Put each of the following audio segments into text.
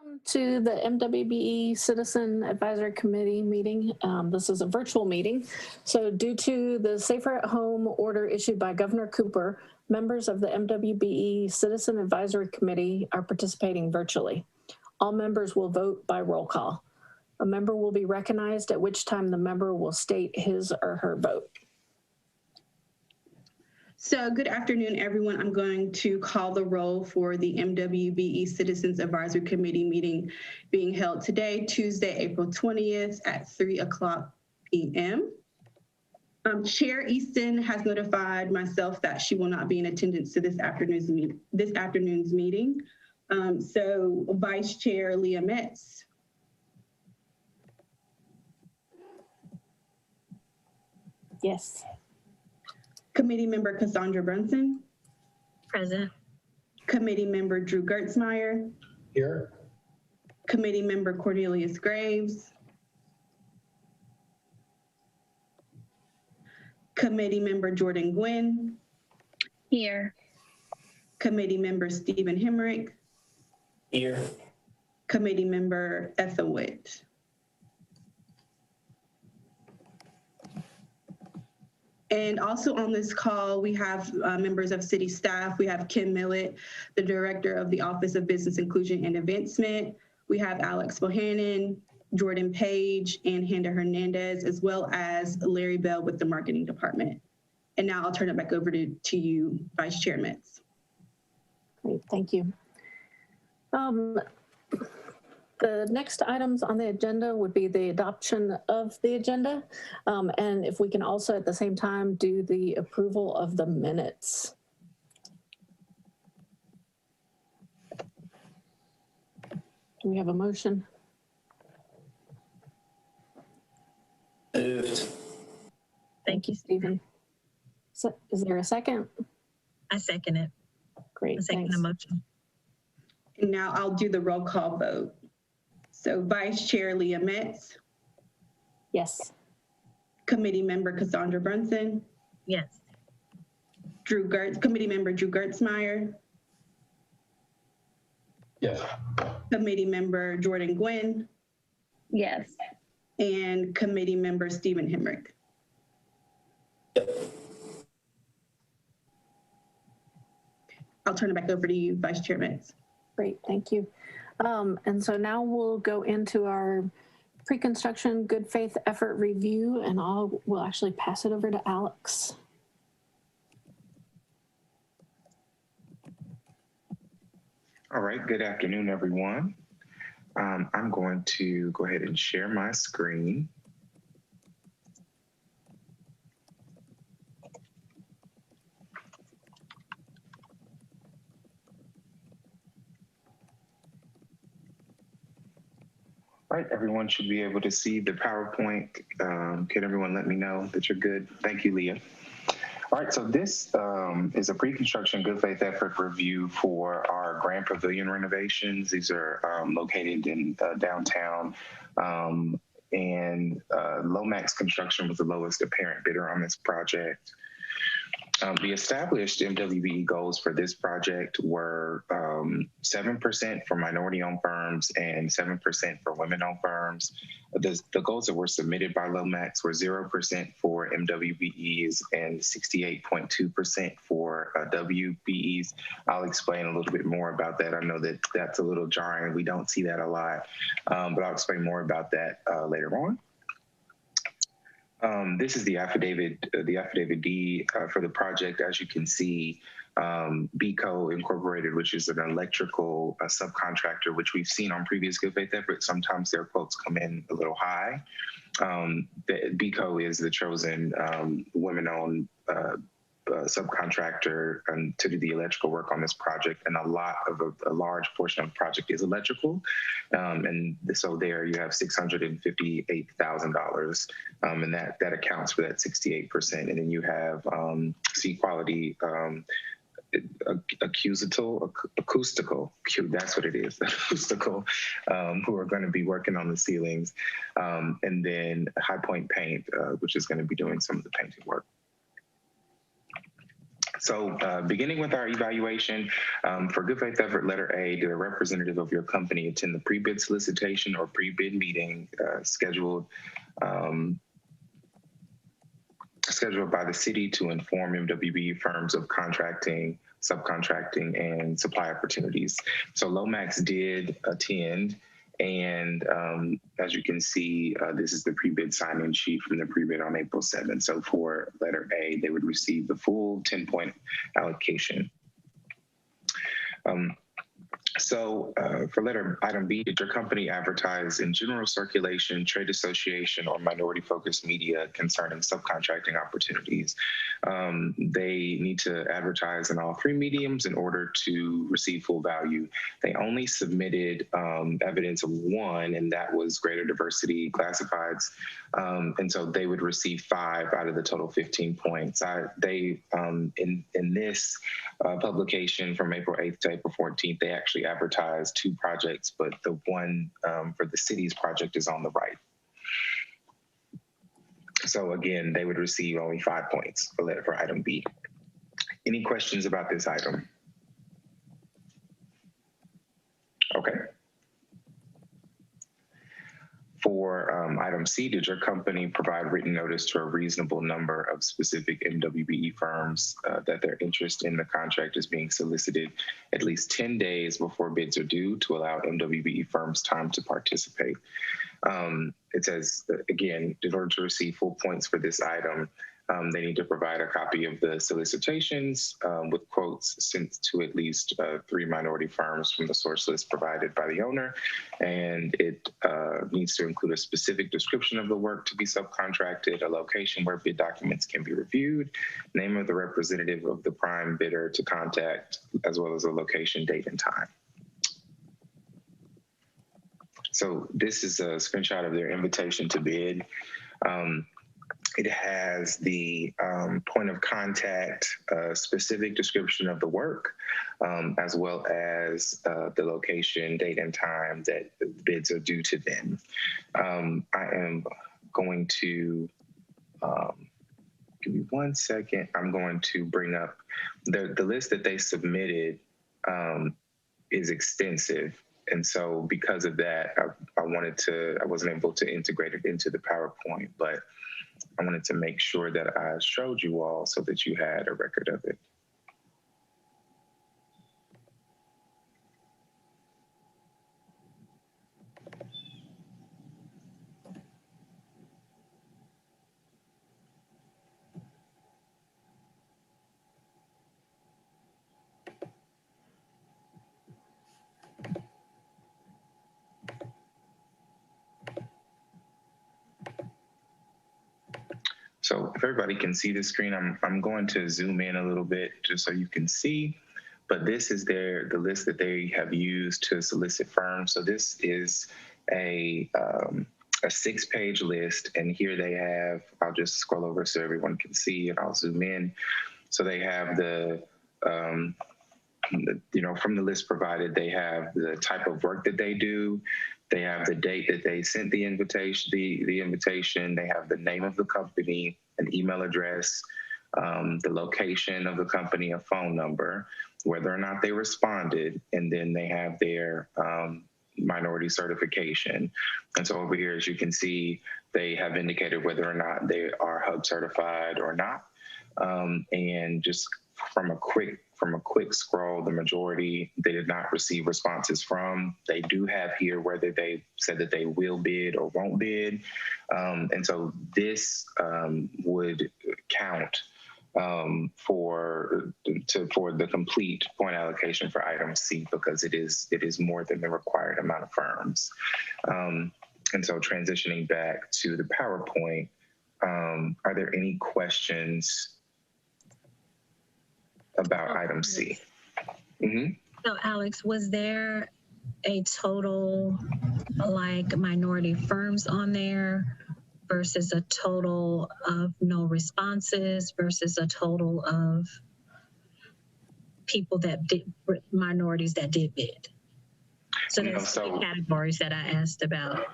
Welcome to the MWBE Citizen Advisory Committee meeting. This is a virtual meeting. So due to the Safer at Home order issued by Governor Cooper, members of the MWBE Citizen Advisory Committee are participating virtually. All members will vote by roll call. A member will be recognized, at which time the member will state his or her vote. So good afternoon, everyone. I'm going to call the roll for the MWBE Citizens Advisory Committee meeting being held today, Tuesday, April 20th at 3:00 p.m. Chair Easton has notified myself that she will not be in attendance to this afternoon's meeting. So Vice Chair Leah Metz. Yes. Committee Member Cassandra Brunson. Present. Committee Member Drew Gertzmeyer. Here. Committee Member Cornelius Graves. Committee Member Jordan Gwynn. Here. Committee Member Stephen Hemrick. Here. Committee Member Ethel Witt. And also on this call, we have members of city staff. We have Kim Millett, the Director of the Office of Business Inclusion and Advancement. We have Alex Bohannon, Jordan Page, and Handa Hernandez, as well as Larry Bell with the Marketing Department. And now I'll turn it back over to you, Vice Chair Metz. Great, thank you. The next items on the agenda would be the adoption of the agenda. And if we can also at the same time do the approval of the minutes. Do we have a motion? Moved. Thank you, Stephen. So, is there a second? I second it. Great, I second thanks. the motion. And now I'll do the roll call vote. So Vice Chair Leah Metz. Yes. Committee Member Cassandra Brunson. Yes. Committee Member Drew Gertzmeyer. Yes. Committee Member Jordan Gwynn. Yes. And Committee Member Stephen Hemrick. I'll turn it back over to you, Vice Chair Metz. Great, thank you. And so now we'll go into our pre-construction good faith effort review, and we'll actually pass it over to Alex. All right, good afternoon, everyone. I'm going to go ahead and share my screen. All right, everyone should be able to see the PowerPoint. Can everyone let me know that you're good? Thank you, Leah. All right, so this is a pre-construction good faith effort review for our Grand Pavilion renovations. These are located in downtown, and Lomax Construction was the lowest apparent bidder on this project. The established MWBE goals for this project were 7% for minority-owned firms and 7% for women-owned firms. The goals that were submitted by Lomax were 0% for MWBEs and 68.2% for WBEs. I'll explain a little bit more about that. I know that that's a little jarring. We don't see that a lot, but I'll explain more about that later on. This is the affidavit D for the project. As you can see, BCO Incorporated, which is an electrical subcontractor, which we've seen on previous good faith efforts. Sometimes their quotes come in a little high. The BCO is the chosen women-owned subcontractor to do the electrical work on this project, and a large portion of the project is electrical, and so there you have $658,000, and that accounts for that 68%. And then you have C Quality acoustical, that's what it is, acoustical, who are going to be working on the ceilings, and then High Point Paint, which is going to be doing some of the painting work. So beginning with our evaluation, for good faith effort, letter A, did a representative of your company attend the pre-bid solicitation or pre-bid meeting scheduled by the city to inform MWBE firms of contracting, subcontracting, and supply opportunities? So Lomax did attend. And as you can see, this is the pre-bid sign-in sheet from the pre-bid on April 7th. So for letter A, they would receive the full 10-point allocation. For item B, did your company advertise in general circulation, trade association, or minority-focused media concerning subcontracting opportunities? They need to advertise in all three mediums in order to receive full value. They only submitted evidence of one, and that was greater diversity classifieds. And so they would receive 5 out of the total 15 points. In this publication from April 8th to April 14th, they actually advertised 2 projects, but the one for the city's project is on the right. So again, they would receive only 5 points for item B. Any questions about this item? Okay. For item C, did your company provide written notice to a reasonable number of specific MWBE firms that their interest in the contract is being solicited at least 10 days before bids are due to allow MWBE firms time to participate? It says, again, in order to receive full points for this item, they need to provide a copy of the solicitations with quotes sent to at least 3 minority firms from the source list provided by the owner. And it needs to include a specific description of the work to be subcontracted, a location where bid documents can be reviewed, name of the representative of the prime bidder to contact, as well as a location, date, and time. So this is a screenshot of their invitation to bid. It has the point of contact, specific description of the work, as well as the location, date, and time that the bids are due to them. I am going to, give me 1 second. I'm going to bring up the list that they submitted is extensive. And so because of that, I wasn't able to integrate it into the PowerPoint, but I wanted to make sure that I showed you all so that you had a record of it. So if everybody can see the screen, I'm going to zoom in a little bit just so you can see, but this is the list that they have used to solicit firms. So this is a 6-page list, and here they have, I'll just scroll over so everyone can see, and I'll zoom in. So they have from the list provided, they have the type of work that they do. They have the date that they sent the invitation, the invitation. They have the name of the company, an email address, the location of the company, a phone number, whether or not they responded, and then they have their minority certification. And so over here, as you can see, they have indicated whether or not they are HUB certified or not. And just from a quick scroll, the majority they did not receive responses from. They do have here whether they said that they will bid or won't bid. And so this would count for the complete point allocation for item C, because it is more than the required amount of firms. And so transitioning back to the PowerPoint, are there any questions about item C? Mm-hmm. So Alex, was there a total like minority firms on there versus a total of no responses versus a total of people that minorities that did bid? So there's 3 categories that I asked about.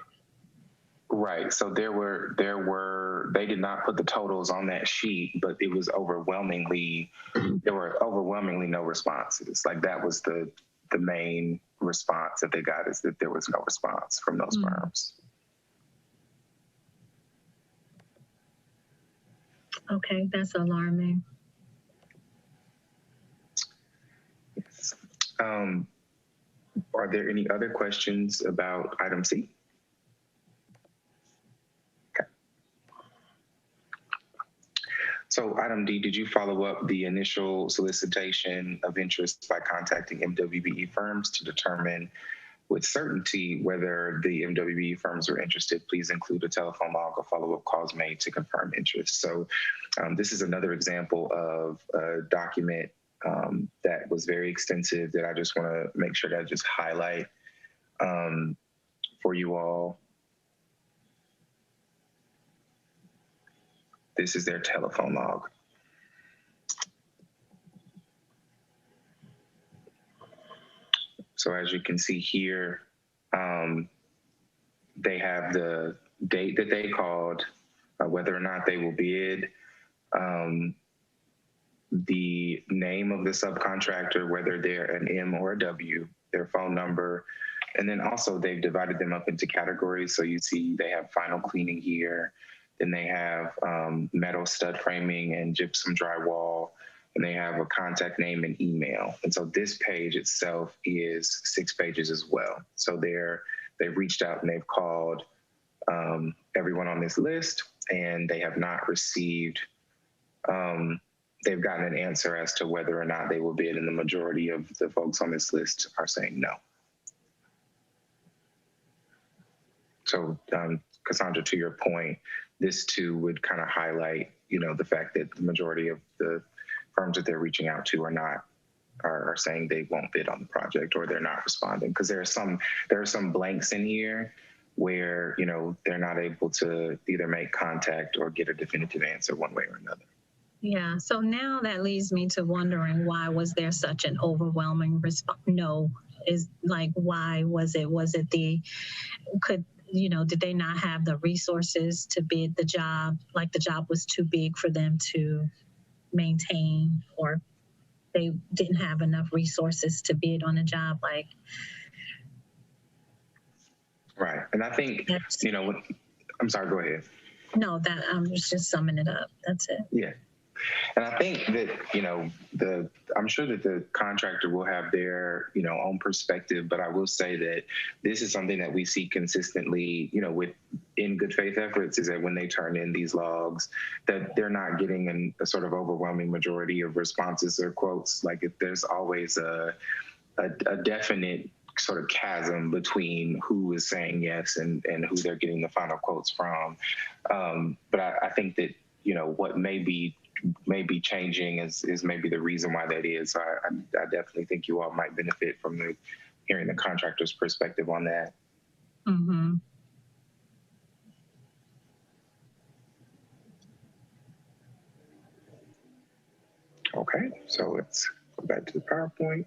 Right. So they did not put the totals on that sheet, but it was there were overwhelmingly no responses. Like that was the main response that they got, is that there was no response from those firms. Okay, that's alarming. Yes. Are there any other questions about item C? Okay. So item D, did you follow up the initial solicitation of interest by contacting MWBE firms to determine with certainty whether the MWBE firms are interested? Please include a telephone log or follow-up calls made to confirm interest. So this is another example of a document that was very extensive that I just want to make sure that I just highlight for you all. This is their telephone log. So as you can see here, they have the date that they called, whether or not they will bid, the name of the subcontractor, whether they're an M or a W, their phone number, and then also they've divided them up into categories. So you see they have final cleaning here, then they have metal stud framing and gypsum drywall, and they have a contact name and email. And so this page itself is 6 pages as well. So they've reached out and they've called everyone on this list, and they have not received, they've gotten an answer as to whether or not they will bid, and the majority of the folks on this list are saying no. So Cassandra, to your point, this too would kind of highlight, the fact that the majority of the firms that they're reaching out to are saying they won't bid on the project, or they're not responding, because there are some blanks in here where they're not able to either make contact or get a definitive answer one way or another. Yeah, so now that leads me to wondering, why was there such an overwhelming response? No, is like, why was it? Was it did they not have the resources to bid the job? Like the job was too big for them to maintain, or they didn't have enough resources to bid on a job? Like, right. And I think, I'm sorry, go ahead. No, that I'm just summing it up. That's it. Yeah. And I think that, I'm sure that the contractor will have their, own perspective, but I will say that this is something that we see consistently, in good faith efforts, is that when they turn in these logs, that they're not getting a sort of overwhelming majority of responses or quotes. Like, if there's always a definite sort of chasm between who is saying yes and who they're getting the final quotes from. But I think that, what may be changing is maybe the reason why that is. So I definitely think you all might benefit from hearing the contractor's perspective on that. Mm-hmm. Okay, so let's go back to the PowerPoint.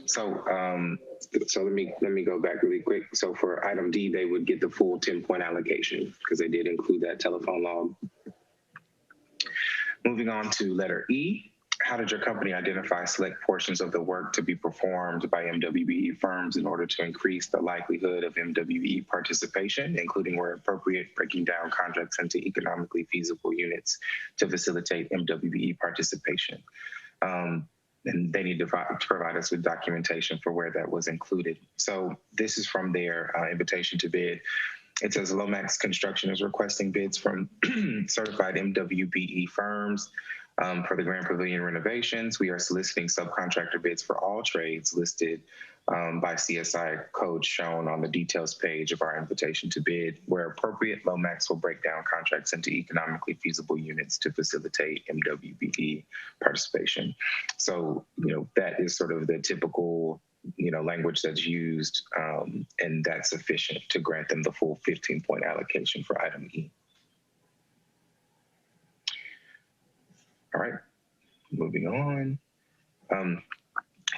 So let me go back really quick. So for item D, they would get the full 10-point allocation because they did include that telephone log. Moving on to letter E, how did your company identify select portions of the work to be performed by MWBE firms in order to increase the likelihood of MWBE participation, including where appropriate, breaking down contracts into economically feasible units to facilitate MWBE participation? And they need to provide us with documentation for where that was included. So this is from their invitation to bid. It says Lomax Construction is requesting bids from certified MWBE firms for the Grand Pavilion renovations. We are soliciting subcontractor bids for all trades listed by CSI codes shown on the details page of our invitation to bid. Where appropriate, Lomax will break down contracts into economically feasible units to facilitate MWBE participation. So, that is sort of the typical, language that's used, and that's sufficient to grant them the full 15-point allocation for item E. All right, moving on.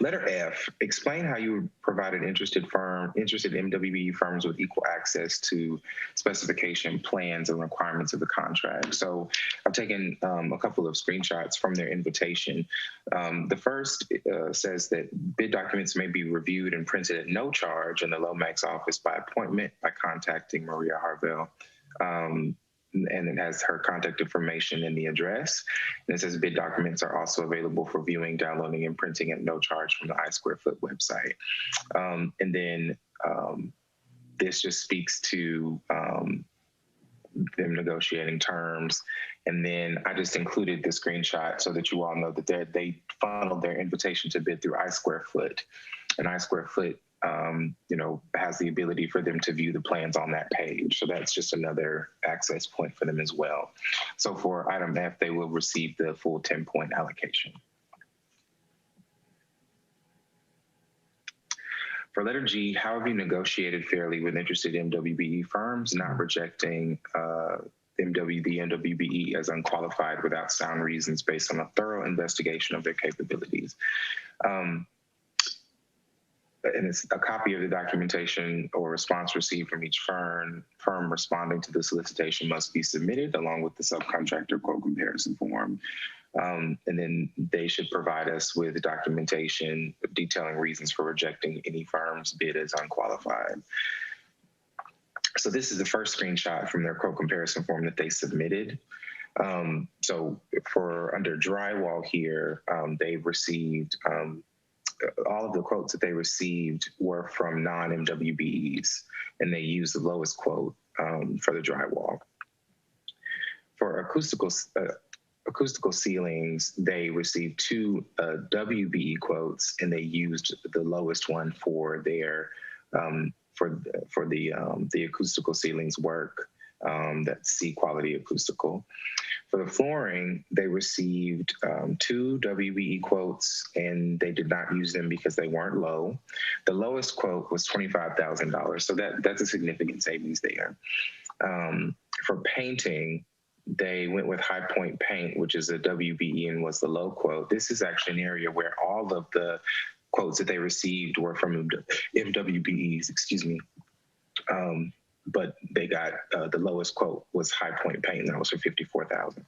Letter F, explain how you provided interested MWBE firms with equal access to specification plans and requirements of the contract. So I've taken a couple of screenshots from their invitation. The first says that bid documents may be reviewed and printed at no charge in the Lomax office by appointment by contacting Maria Harvell. And it has her contact information and the address. And it says bid documents are also available for viewing, downloading, and printing at no charge from the iSquareFoot website. And then this just speaks to them negotiating terms. And then I just included the screenshot so that you all know that they funneled their invitation to bid through iSquareFoot. And iSquareFoot has the ability for them to view the plans on that page. So that's just another access point for them as well. So for item F, they will receive the full 10-point allocation. For letter G, how have you negotiated fairly with interested MWBE firms, not rejecting MWBE as unqualified without sound reasons based on a thorough investigation of their capabilities? And it's a copy of the documentation or response received from each firm responding to the solicitation must be submitted along with the subcontractor quote comparison form. And then they should provide us with documentation detailing reasons for rejecting any firm's bid as unqualified. So this is the first screenshot from their quote comparison form that they submitted. So for under drywall here, they received all of the quotes that they received were from non-MWBEs, and they used the lowest quote for the drywall. For acoustical ceilings, they received 2 WBE quotes, and they used the lowest one for their for the acoustical ceilings work. That's C quality acoustical. For the flooring, they received 2 WBE quotes, and they did not use them because they weren't low. The lowest quote was $25,000, so that's a significant savings there. For painting, they went with High Point Paint, which is a WBE and was the low quote. This is actually an area where all of the quotes that they received were from MWBEs, excuse me. But they got the lowest quote was High Point Paint, and that was for $54,000.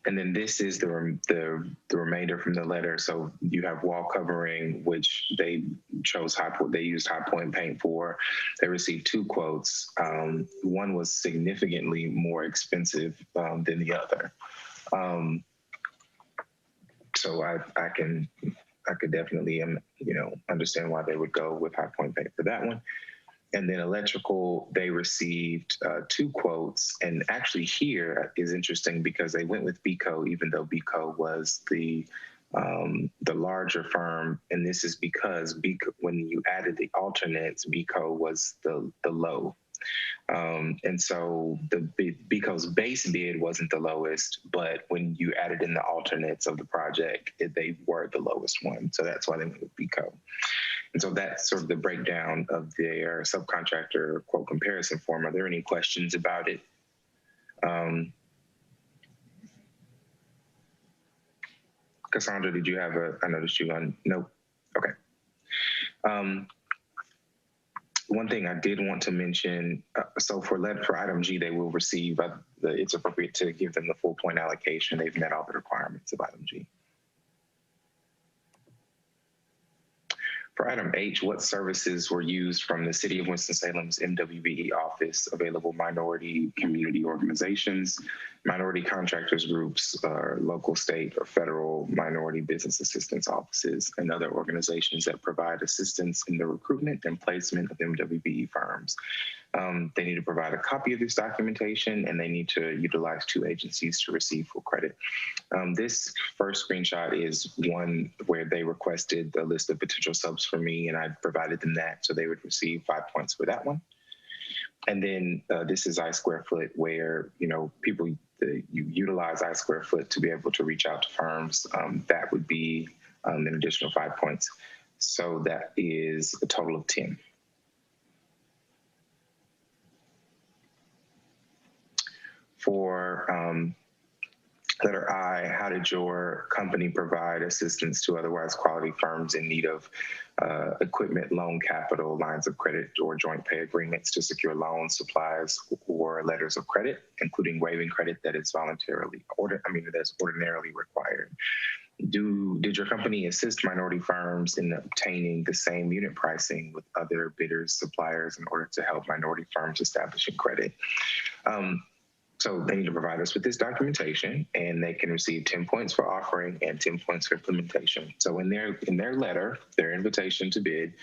And then this is the remainder from the letter. So you have wall covering, which they chose they used High Point Paint for. They received 2 quotes. One was significantly more expensive than the other. So I could definitely, understand why they would go with High Point Paint for that one. And then electrical, they received 2 quotes. And actually here is interesting because they went with BECO, even though BECO was the larger firm. And this is because BECO, when you added the alternates, BECO was the low. And so the BECO's base bid wasn't the lowest, but when you added in the alternates of the project, they were the lowest one. So that's why they went with BECO. And so that's sort of the breakdown of their subcontractor quote comparison form. Are there any questions about it? Cassandra, did you have I noticed you on, nope, okay. One thing I did want to mention, so for item G, they will receive, it's appropriate to give them the full point allocation. They've met all the requirements of item G. For item H, what services were used from the City of Winston-Salem's MWBE office, available minority community organizations, minority contractors groups, local, state, or federal minority business assistance offices, and other organizations that provide assistance in the recruitment and placement of MWBE firms. They need to provide a copy of this documentation, and they need to utilize 2 agencies to receive full credit. This first screenshot is one where they requested a list of potential subs for me, and I provided them that, so they would receive 5 points for that one. And then this is iSquareFoot, where you utilize iSquareFoot to be able to reach out to firms. That would be an additional 5 points. So that is a total of 10. For Letter I, how did your company provide assistance to otherwise quality firms in need of equipment, loan capital, lines of credit, or joint pay agreements to secure loans, supplies, or letters of credit, including waiving credit that is that's ordinarily required? Did your company assist minority firms in obtaining the same unit pricing with other bidders, suppliers, in order to help minority firms establishing credit? So they need to provide us with this documentation, and they can receive 10 points for offering and 10 points for implementation. So in their letter, their invitation to bid,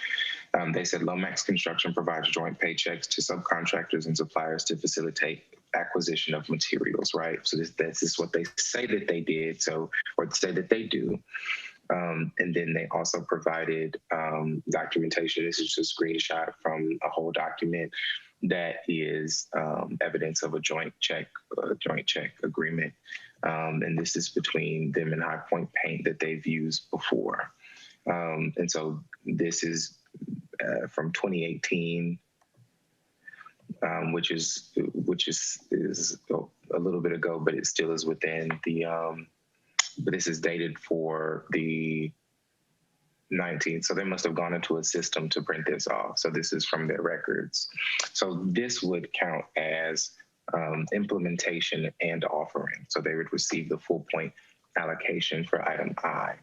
they said Lomax Construction provides joint paychecks to subcontractors and suppliers to facilitate acquisition of materials, right? So this is what they say that they did, or say that they do. And then they also provided documentation. This is just a screenshot from a whole document that is evidence of a joint check agreement. And this is between them and High Point Paint that they've used before. And so this is from 2018, which is a little bit ago, but it still is within the, but this is dated for the 19th. So they must have gone into a system to print this off. So this is from their records. So this would count as implementation and offering. So they would receive the full point allocation for item I.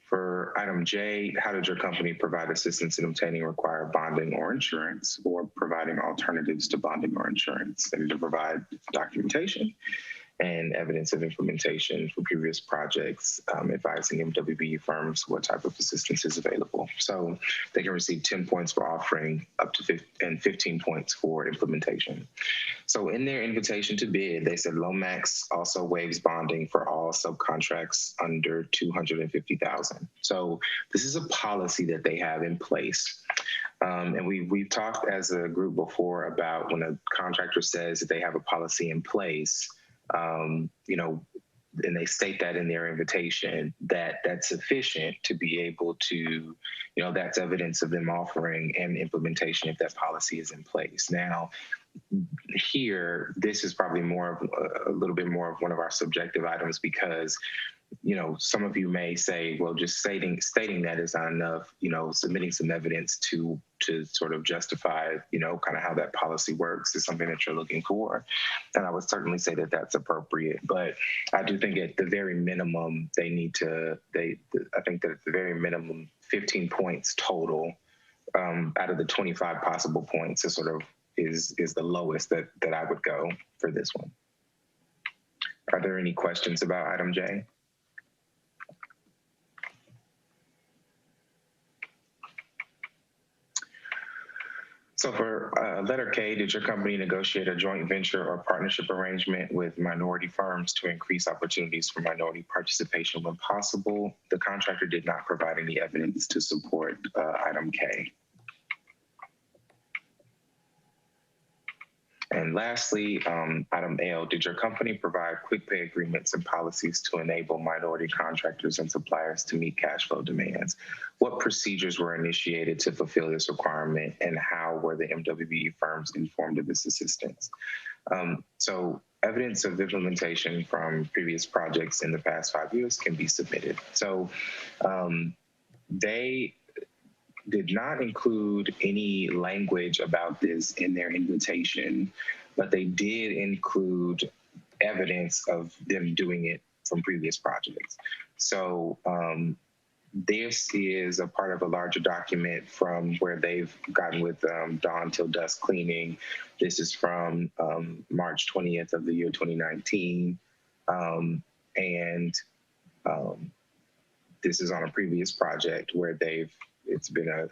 For item J, how did your company provide assistance in obtaining required bonding or insurance, or providing alternatives to bonding or insurance? They need to provide documentation and evidence of implementation for previous projects, advising MWBE firms what type of assistance is available. So they can receive 10 points for offering up to 15 points for implementation. So in their invitation to bid, they said Lomax also waives bonding for all subcontracts under $250,000. So this is a policy that they have in place. And we've talked as a group before about when a contractor says that they have a policy in place, and they state that in their invitation, that's sufficient to be able to, that's evidence of them offering and implementation if that policy is in place. Now, here, this is probably a little bit more of one of our subjective items, because some of you may say, well, just stating that is not enough, submitting some evidence to sort of justify, kind of how that policy works is something that you're looking for. And I would certainly say that that's appropriate. But I do think at the very minimum, I think that at the very minimum, 15 points total out of the 25 possible points is is the lowest that I would go for this one. Are there any questions about item J? So for letter K, did your company negotiate a joint venture or partnership arrangement with minority firms to increase opportunities for minority participation when possible? The contractor did not provide any evidence to support item K. And lastly, item L, did your company provide quick pay agreements and policies to enable minority contractors and suppliers to meet cash flow demands? What procedures were initiated to fulfill this requirement, and how were the MWBE firms informed of this assistance? So evidence of implementation from previous projects in the past 5 years can be submitted. So they did not include any language about this in their invitation, but they did include evidence of them doing it from previous projects. So this is a part of a larger document from where they've gotten with Dawn Till Dusk Cleaning. This is from March 20th of the year 2019. This is on a previous project where it's been a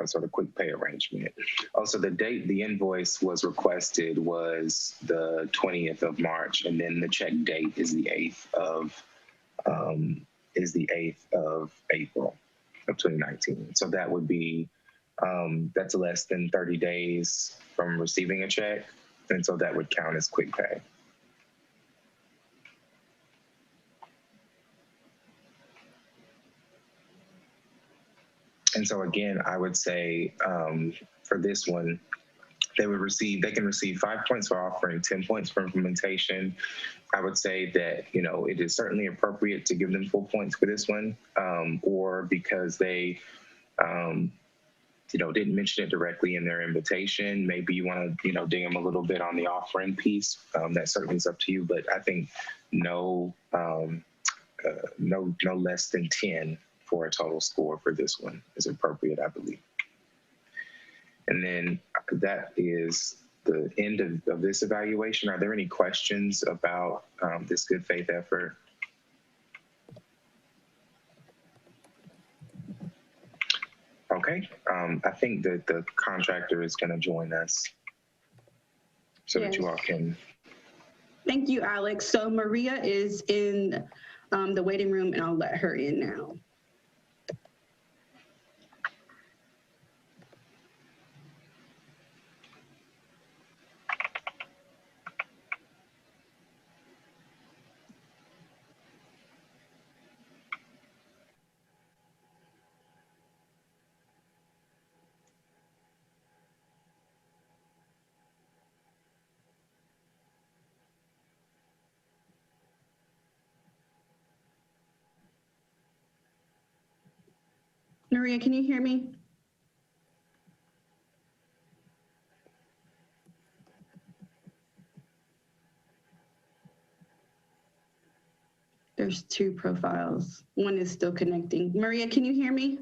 sort of quick pay arrangement. Also, the date the invoice was requested was the 20th of March, and then the check date is the 8th of April of 2019. So that would be, that's less than 30 days from receiving a check, and so that would count as quick pay. And so again, I would say for this one, they can receive 5 points for offering, 10 points for implementation. I would say that, it is certainly appropriate to give them full points for this one, or because they, didn't mention it directly in their invitation. Maybe you want to, dig them a little bit on the offering piece. That certainly is up to you, but I think no less than 10 for a total score for this one is appropriate, I believe. And then that is the end of this evaluation. Are there any questions about this good faith effort? Okay, I think that the contractor is going to join us so that you all can. Thank you, Alex. So Maria is in the waiting room, and I'll let her in now. Maria, can you hear me? There's 2 profiles. One is still connecting. Maria, can you hear me?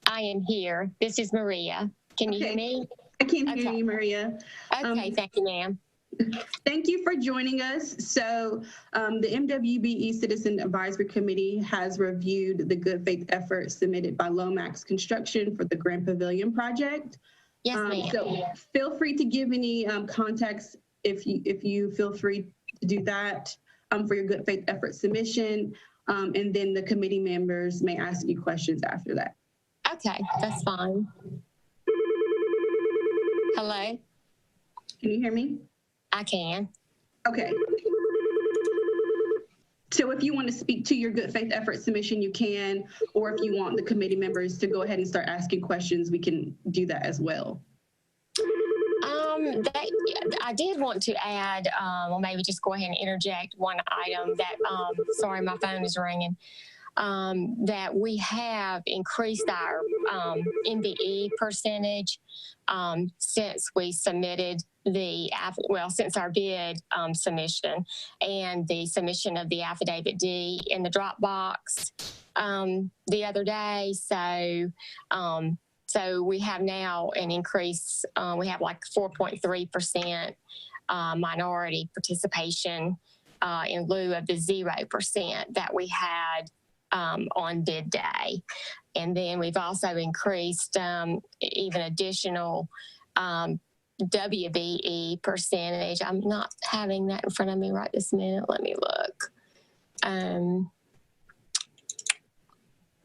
I am here. This is Maria. Can you hear me? I can hear you, Maria. Okay, thank you, ma'am. Thank you for joining us. So the MWBE Citizen Advisory Committee has reviewed the good faith effort submitted by Lomax Construction for the Grand Pavilion project. Yes, ma'am. So feel free to give any context if you feel free to do that for your good faith effort submission. And then the committee members may ask you questions after that. Okay, that's fine. Hello? Can you hear me? I can. Okay. So if you want to speak to your good faith effort submission, you can, or if you want the committee members to go ahead and start asking questions, we can do that as well. I did want to add, or maybe just go ahead and interject one item that, sorry, my phone is ringing, that we have increased our Mbe percentage since we submitted since our bid submission and the submission of the affidavit D in the Dropbox the other day. So we have now an increase. We have like 4.3% minority participation in lieu of the 0% that we had on bid day. And then we've also increased even additional WBE percentage. I'm not having that in front of me right this minute. Let me look.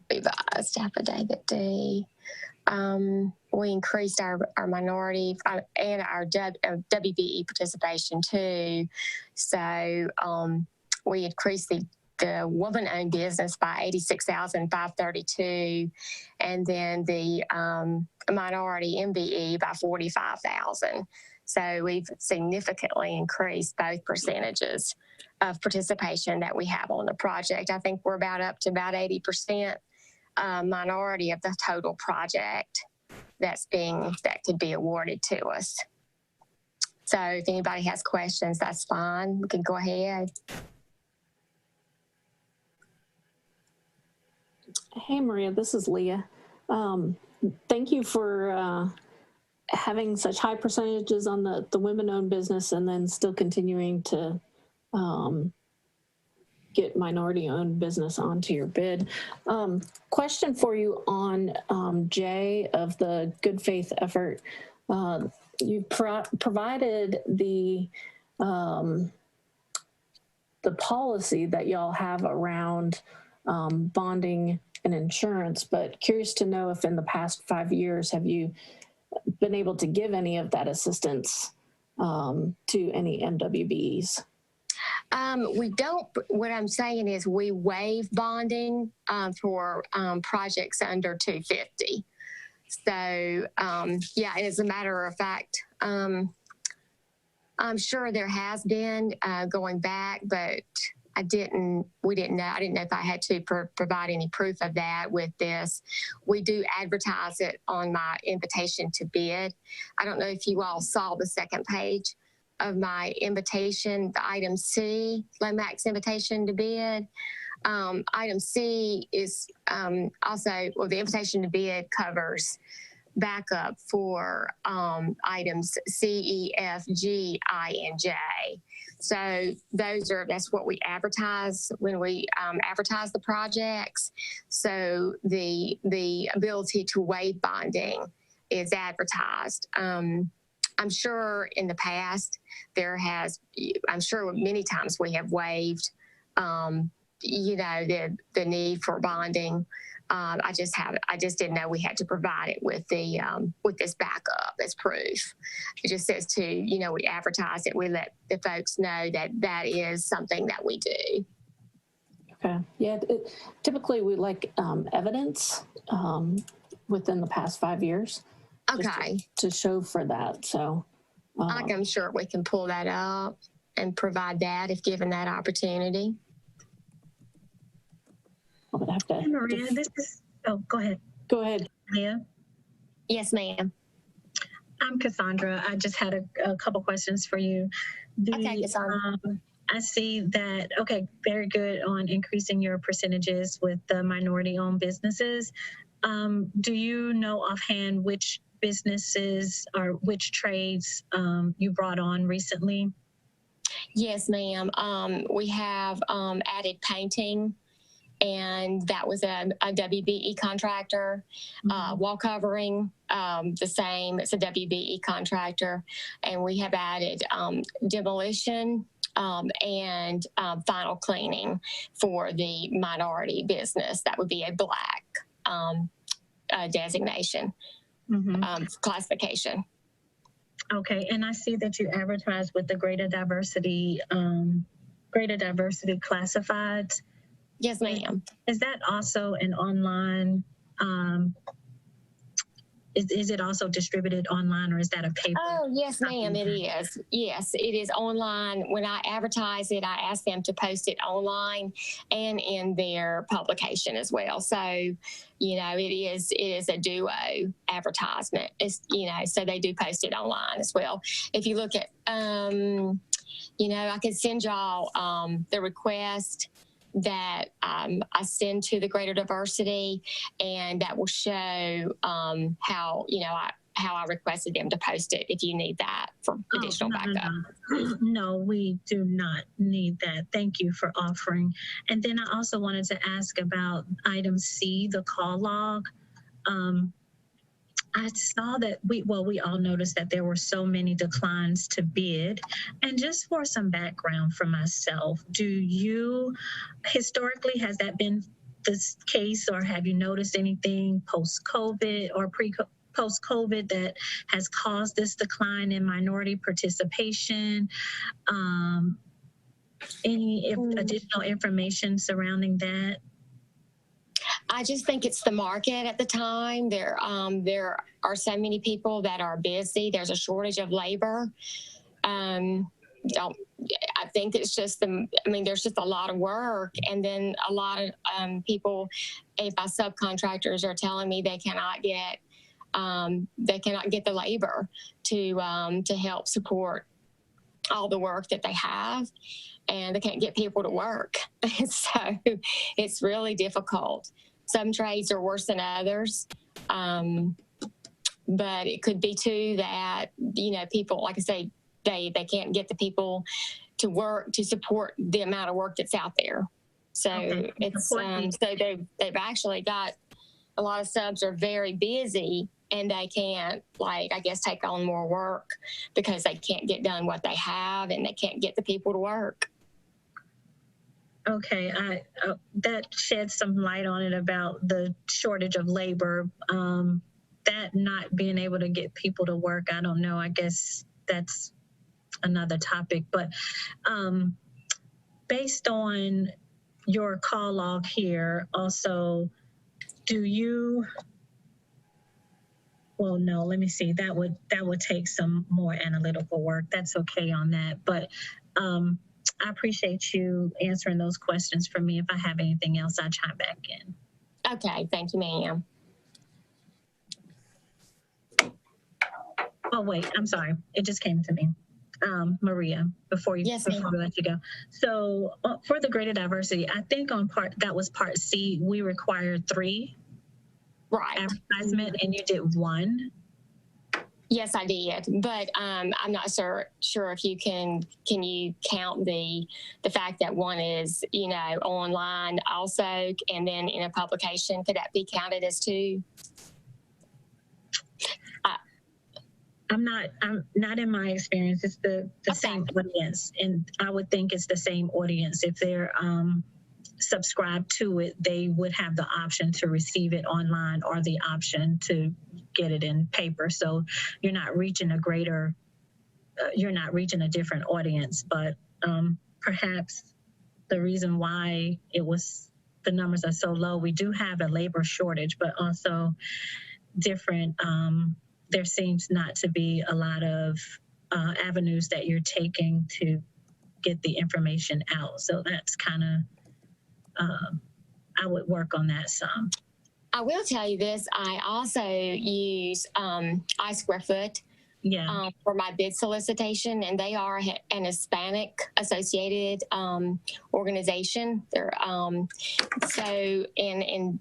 Revised affidavit D. We increased our minority and our WBE participation too. So we increased the woman-owned business by 86,532, and then the minority MBE by 45,000. So we've significantly increased both percentages of participation that we have on the project. I think we're up to about 80% minority of the total project that could be awarded to us. So if anybody has questions, that's fine. We can go ahead. Hey, Maria, this is Leah. Thank you for having such high percentages on the women-owned business and then still continuing to get minority-owned business onto your bid. Question for you on J of the good faith effort. You provided the policy that y'all have around bonding and insurance, but curious to know if in the past 5 years, have you been able to give any of that assistance to any MWBEs? We don't, what I'm saying is we waive bonding for projects under 250. So, yeah, as a matter of fact, I'm sure there has been going back, but we didn't know. I didn't know if I had to provide any proof of that with this. We do advertise it on my invitation to bid. I don't know if you all saw the second page of my invitation, the item C, Lomax invitation to bid. Item C is also, well, the invitation to bid covers backup for items C, E, F, G, I, and J. So that's what we advertise when we advertise the projects. So the ability to waive bonding is advertised. I'm sure in the past I'm sure many times we have waived, you know, the need for bonding. I just didn't know we had to provide it with this backup as proof. It just says you know, we advertise it. We let the folks know that is something that we do. Okay. Yeah. Typically, we like evidence within the past 5 years. Okay. To show for that. So I'm sure we can pull that up and provide that if given that opportunity. I would have to. Maria, go ahead. Go ahead. Leah? Yes, ma'am. I'm Cassandra. I just had a couple questions for you. Okay, Cassandra. I see that, okay, very good on increasing your percentages with the minority-owned businesses. Do you know offhand which businesses or which trades you brought on recently? Yes, ma'am. We have added painting, and that was a WBE contractor. Wall covering, the same. It's a WBE contractor. And we have added demolition and final cleaning for the minority business. That would be a black designation, classification. Okay, and I see that you advertise with the greater diversity classifieds. Yes, ma'am. Is that also an online, is it also distributed online, or is that a paper? Oh, yes, ma'am, it is. Yes, it is online. When I advertise it, I ask them to post it online and in their publication as well. So, you know, it is a duo advertisement. It's, you know, so they do post it online as well. If you look at, you know, I could send y'all the request that I send to the greater diversity, and that will show how, you know, how I requested them to post it if you need that for additional backup. No, we do not need that. Thank you for offering. And then I also wanted to ask about item C, the call log. I saw that we all noticed that there were so many declines to bid. And just for some background for myself, historically, has that been this case, or have you noticed anything post-COVID or post-COVID that has caused this decline in minority participation? Any additional information surrounding that? I just think it's the market at the time. There are so many people that are busy. There's a shortage of labor. I think it's just there's just a lot of work, and then a lot of people, by subcontractors, are telling me they cannot get the labor to help support all the work that they have, and they can't get people to work. So it's really difficult. Some trades are worse than others, but it could be too that, you know, people, like I say, they can't get the people to work to support the amount of work that's out there. So it's so they've actually got a lot of subs are very busy, and they can't, like, I guess, take on more work because they can't get done what they have, and they can't get the people to work. Okay, that sheds some light on it about the shortage of labor. That not being able to get people to work, I don't know. I guess that's another topic. But based on your call log here, also, do you? Well, no. Let me see. That would take some more analytical work. That's okay on that, but. I appreciate you answering those questions for me. If I have anything else, I'll chime back in. Okay, thank you, ma'am. Oh, wait, I'm sorry. It just came to me. Maria, before we let you go. So for the greater diversity, I think that was part C, we required 3 advertisement and you did 1. Yes, I did, but I'm not sure if you can you count the fact that 1 is, you know, online also, and then in a publication, could that be counted as 2? I'm not in my experience. It's the same audience, and I would think it's the same audience. If they're subscribed to it, they would have the option to receive it online or the option to get it in paper. So you're not reaching a different audience, but perhaps the reason why the numbers are so low, we do have a labor shortage, but also different, there seems not to be a lot of avenues that you're taking to get the information out. So that's kind of, I would work on that some. I will tell you this. I also use I Square Foot for my bid solicitation, and they are an Hispanic associated organization. They're so in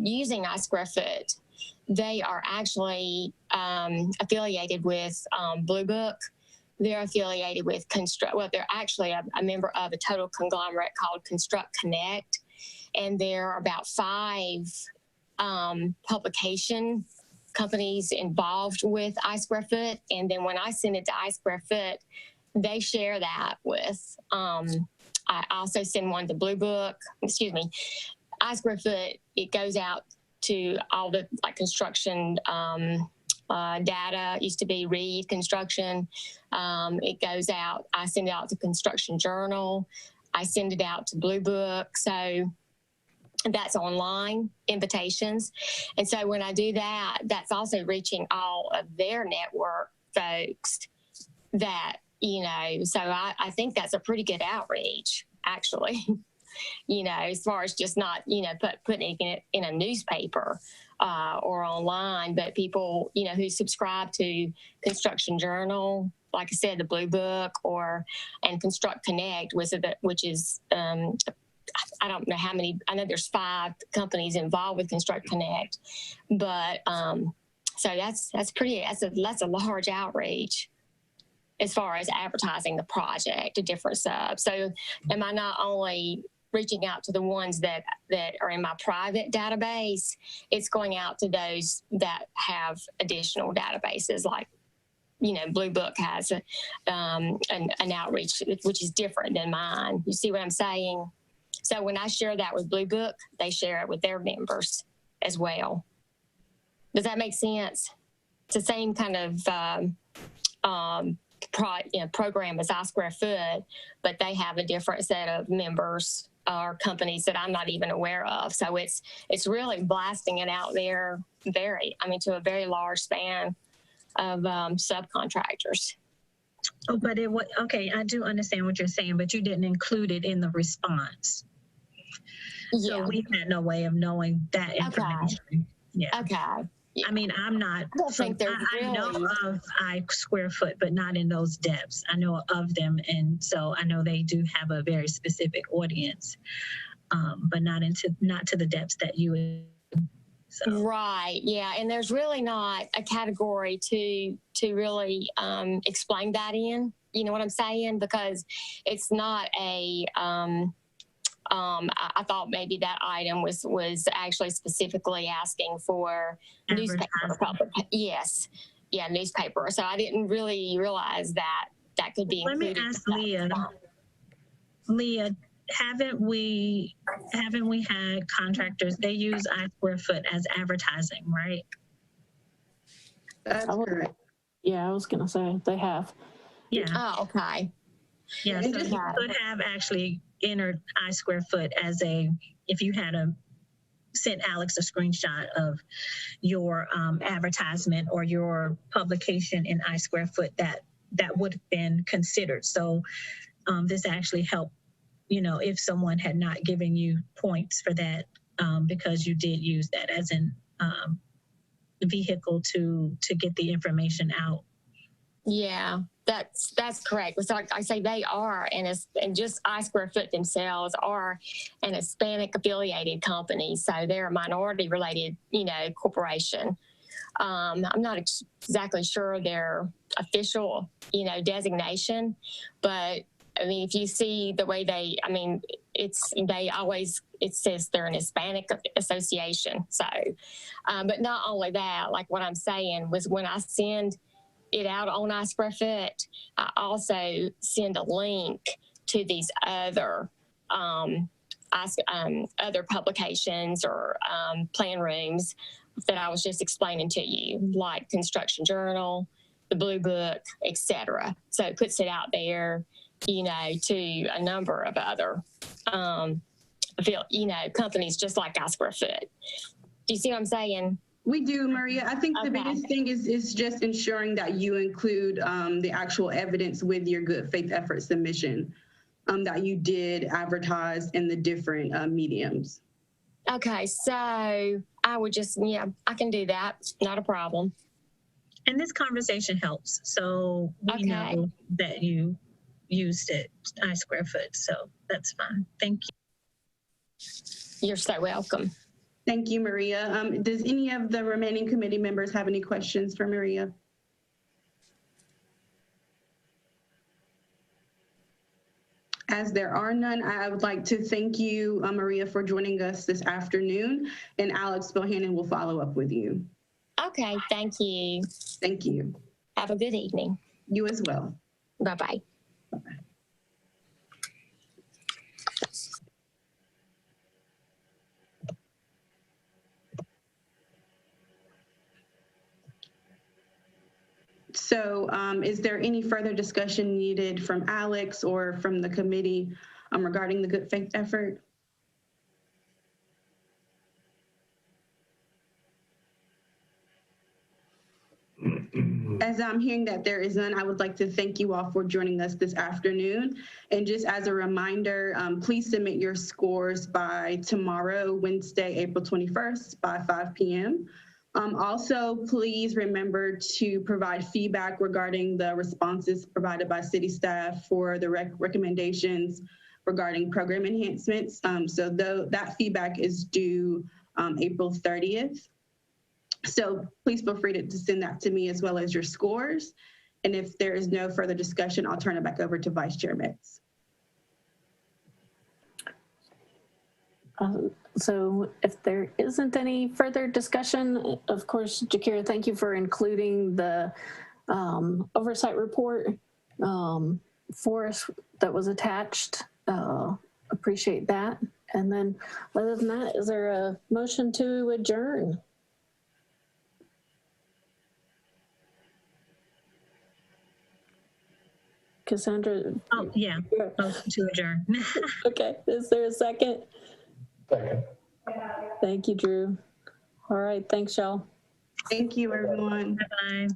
using I Square Foot, they are actually affiliated with Blue Book. They're affiliated with they're actually a member of a total conglomerate called Construct Connect, and there are about 5 publication companies involved with I Square Foot. And then when I send it to I Square Foot, they share that with, I also send one to Blue Book, I Square Foot, it goes out to all the construction data. It used to be Reed Construction. It goes out, I send it out to Construction Journal. I send it out to Blue Book. So that's online invitations. And so when I do that, that's also reaching all of their network folks that, so I think that's a pretty good outreach, actually, as far as just not, putting it in a newspaper or online, but people, who subscribe to Construction Journal, like I said, the Blue Book and Construct Connect, which is, I don't know how many, I know there's 5 companies involved with Construct Connect, but so that's a large outreach as far as advertising the project to different subs. So am I not only reaching out to the ones that are in my private database, it's going out to those that have additional databases, like, Blue Book has an outreach, which is different than mine. You see what I'm saying? So when I share that with Blue Book, they share it with their members as well. Does that make sense? It's the same kind of program as I Square Foot, but they have a different set of members or companies that I'm not even aware of. So it's really blasting it out there to a very large span of subcontractors. Oh, but okay, I do understand what you're saying, but you didn't include it in the response. Yeah. So we had no way of knowing that information. Okay. Yeah. Okay. Yeah. I mean, I'm not. I know of I Square Foot, but not in those depths. I know of them, and so I know they do have a very specific audience, but not to the depths that you would. So. Right. Yeah. And there's really not a category to really explain that in. You know what I'm saying? Because it's not a. I thought maybe that item was actually specifically asking for newspaper. Yes. Yeah, newspaper. So I didn't really realize that could be included. Let me ask Leah. Leah, haven't we had contractors, they use I square foot as advertising, right? That's I would- correct. Yeah, I was gonna say they have. Yeah, Oh, okay. yeah, so you could have actually entered I square foot as if you had sent Alex a screenshot of your advertisement or your publication in I square foot, that would have been considered. So this actually helped, if someone had not given you points for that, because you did use that as an vehicle to get the information out. Yeah, that's correct. So I say they are, and just I Square Foot themselves are an Hispanic affiliated company, so they're a minority related, corporation. I'm not exactly sure their official, designation, but I mean, if you see the way it says they're an Hispanic association. So, but not only that, like what I'm saying was when I send it out on I Square Foot, I also send a link to these other other publications or plan rooms that I was just explaining to you, like Construction Journal, the Blue Book, etc. So it puts it out there, to a number of other, companies just like I Square Foot. Do you see what I'm saying? We do, Maria. I think the Okay. biggest thing is just ensuring that you include the actual evidence with your good faith effort submission, that you did advertise in the different mediums. Okay, so I would just, I can do that. Not a problem. And this conversation helps. So we Okay. know that you used it, I Square Foot. So that's fine. Thank you. You're so welcome. Thank you, Maria. Does any of the remaining committee members have any questions for Maria? As there are none, I would like to thank you, Maria, for joining us this afternoon, and Alex Bohannon will follow up with you. Okay, thank you. Thank you. Have a good evening. You as well. Bye-bye. So is there any further discussion needed from Alex or from the committee regarding the good faith effort? As I'm hearing that there is none, I would like to thank you all for joining us this afternoon. And just as a reminder, please submit your scores by tomorrow, Wednesday, April 21st by 5 p.m. Also, please remember to provide feedback regarding the responses provided by city staff for the recommendations regarding program enhancements. So that feedback is due April 30th. So please feel free to send that to me as well as your scores. And if there is no further discussion, I'll turn it back over to Vice Chair Metz. So if there isn't any further discussion, of course, Jakira, thank you for including the oversight report for us that was attached. Appreciate that. And then other than that, is there a motion to adjourn? Cassandra? Oh, yeah. Motion to adjourn. Okay, is there a second? Second. Thank you, Drew. All right, thanks, y'all. Thank you, everyone. Bye-bye.